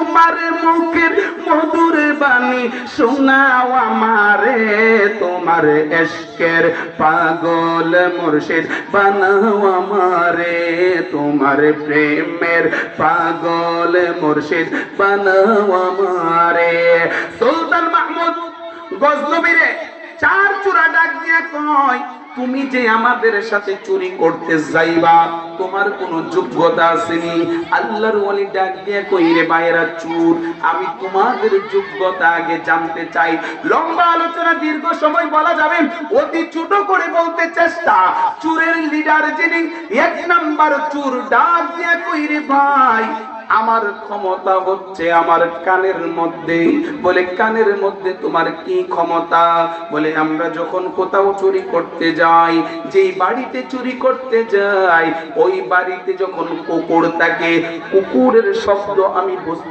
তোমার মুখের মধুর বাণী শোনাও আমারে, তোমার ইশকের পাগল মুর্শিদ বানাও আমারে, তোমার প্রেমের পাগল মুর্শিদ বানাও আমারে। সুলতান মাহমুদ গজনবীরে চার চূড়া ডাক দিয়া কয়, তুমি যে আমাদের সাথে চুরি করতে যাইবা তোমার কোন যোগ্যতা আসেনি। আল্লাহর ওলি ডাক দিয়া কই, রে বাইরা চোর, আমি তোমাদের যোগ্যতা আগে জানতে চাই। লম্বা আলোচনা দীর্ঘ সময় বলা যাবে, অতি ছোট করে বলতে চেষ্টা। চোরের লিডার যিনি, এক নাম্বার চোর ডাক দিয়া কই, রে ভাই আমার ক্ষমতা হচ্ছে আমার কানের মধ্যে। বলে কানের মধ্যে তোমার কি ক্ষমতা? বলে আমরা যখন কোথাও চুরি করতে যাই, যেই বাড়িতে চুরি করতে যাই ওই বাড়িতে যখন কুকুর থাকে, কুকুরের শব্দ আমি বুঝতে